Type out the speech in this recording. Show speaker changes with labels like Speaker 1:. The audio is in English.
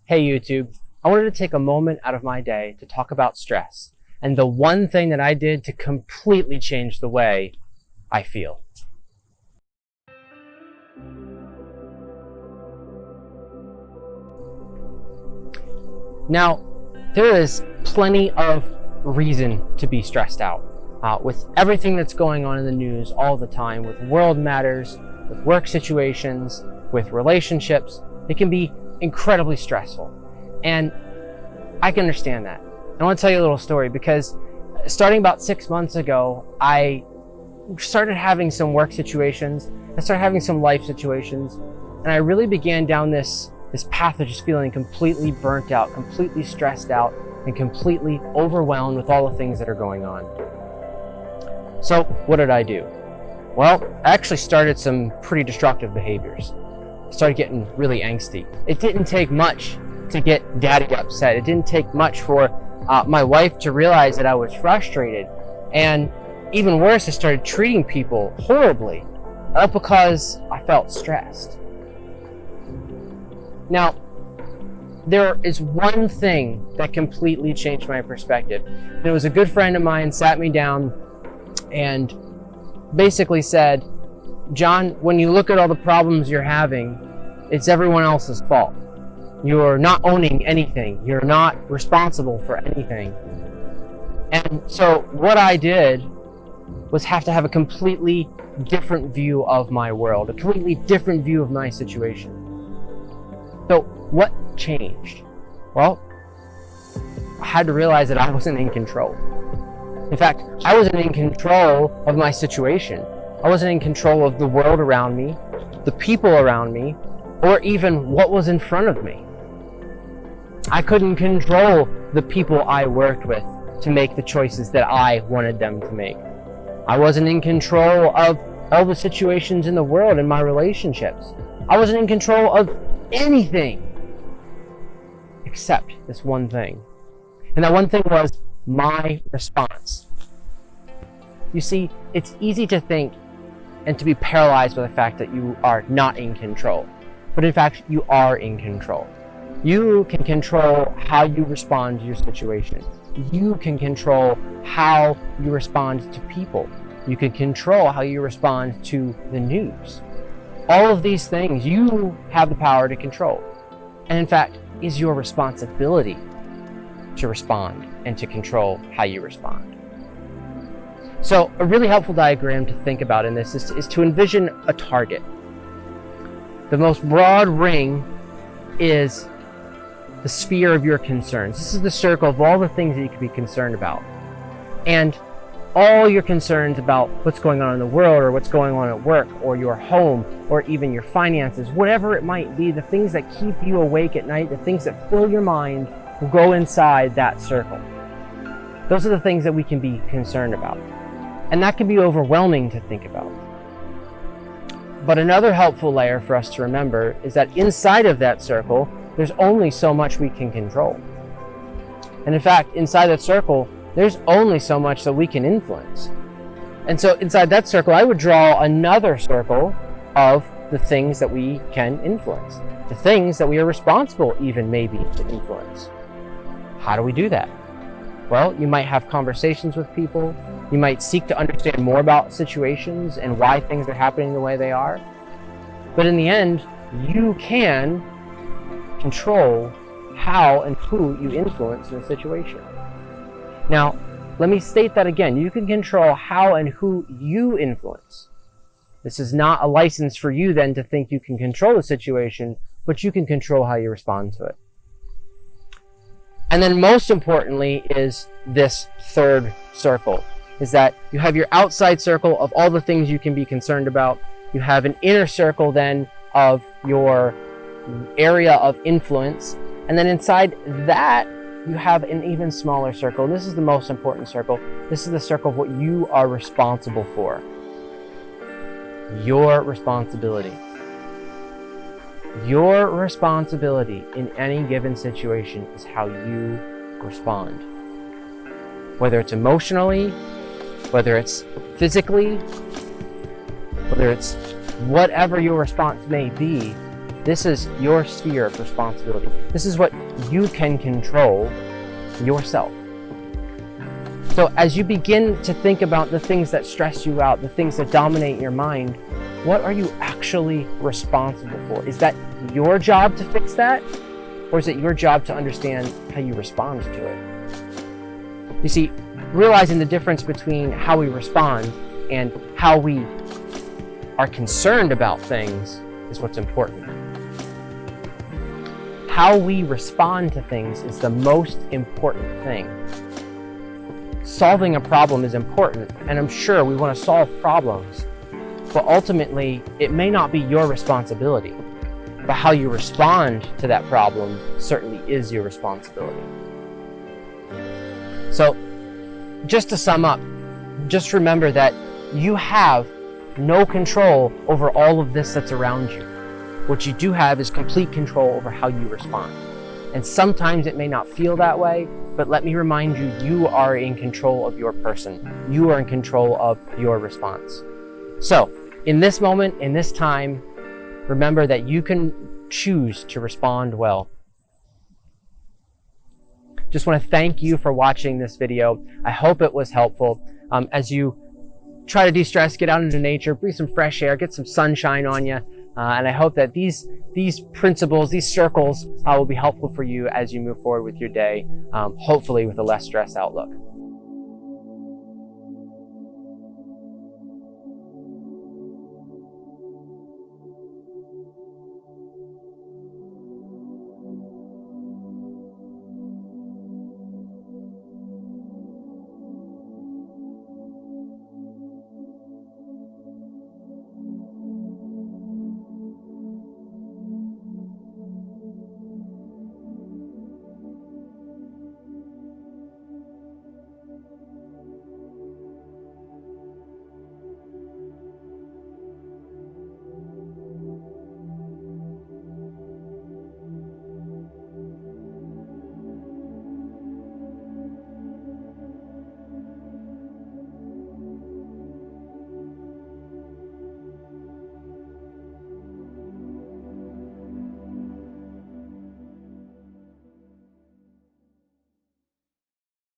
Speaker 1: Hey YouTube, I wanted to take a moment out of my day to talk about stress and the one thing that I did to completely change the way I feel. Now, there is plenty of reason to be stressed out with everything that's going on in the news all the time, with world matters, with work situations, with relationships. It can be incredibly stressful. And I can understand that. I want to tell you a little story because starting about 6 months ago, I started having some work situations. I started having some life situations, and I really began down this path of just feeling completely burnt out, completely stressed out, and completely overwhelmed with all the things that are going on. So what did I do? Well, I actually started some pretty destructive behaviors. I started getting really angsty. It didn't take much to get Daddy upset. It didn't take much for my wife to realize that I was frustrated. And even worse, I started treating people horribly because I felt stressed. Now, there is one thing that completely changed my perspective. And it was a good friend of mine sat me down and basically said, John, when you look at all the problems you're having, it's everyone else's fault. You're not owning anything. You're not responsible for anything. And so what I did was have to have a completely different view of my world, a completely different view of my situation. So what changed? Well, I had to realize that I wasn't in control. In fact, I wasn't in control of my situation. I wasn't in control of the world around me, the people around me, or even what was in front of me. I couldn't control the people I worked with to make the choices that I wanted them to make. I wasn't in control of all the situations in the world and my relationships. I wasn't in control of anything except this one thing. And that one thing was my response. You see, it's easy to think and to be paralyzed by the fact that you are not in control. But in fact, you are in control. You can control how you respond to your situation. You can control how you respond to people. You can control how you respond to the news. All of these things you have the power to control. And in fact, is your responsibility to respond and to control how you respond. So a really helpful diagram to think about in this is to envision a target. The most broad ring is the sphere of your concerns. This is the circle of all the things that you could be concerned about. And all your concerns about what's going on in the world or what's going on at work or your home or even your finances, whatever it might be, the things that keep you awake at night, the things that fill your mind will go inside that circle. Those are the things that we can be concerned about. And that can be overwhelming to think about. But another helpful layer for us to remember is that inside of that circle, there's only so much we can control. And in fact, inside that circle, there's only so much that we can influence. And so inside that circle, I would draw another circle of the things that we can influence, the things that we are responsible even maybe to influence. How do we do that? Well, you might have conversations with people. You might seek to understand more about situations and why things are happening the way they are. But in the end, you can control how and who you influence in a situation. Now, let me state that again. You can control how and who you influence. This is not a license for you then to think you can control the situation, but you can control how you respond to it. And then most importantly is this third circle, is that you have your outside circle of all the things you can be concerned about. You have an inner circle then of your area of influence. And then inside that, you have an even smaller circle. This is the most important circle. This is the circle of what you are responsible for. Your responsibility. Your responsibility in any given situation is how you respond. Whether it's emotionally, whether it's physically, whether it's whatever your response may be, This is your sphere of responsibility. This is what you can control yourself. So as you begin to think about the things that stress you out, the things that dominate your mind, what are you actually responsible for? Is that your job to fix that? Or is it your job to understand how you respond to it? You see, realizing the difference between how we respond and how we are concerned about things is what's important. How we respond to things is the most important thing. Solving a problem is important, and I'm sure we want to solve problems, but ultimately it may not be your responsibility. But how you respond to that problem certainly is your responsibility. So, just to sum up, just remember that you have no control over all of this that's around you. What you do have is complete control over how you respond. And sometimes it may not feel that way, but let me remind you, you are in control of your person. You are in control of your response. So, in this moment, in this time, remember that you can choose to respond well. Just want to thank you for watching this video. I hope it was helpful. As you try to de-stress, get out into nature, breathe some fresh air, get some sunshine on you. And I hope that these principles, these circles will be helpful for you as you move forward with your day, hopefully with a less stress outlook.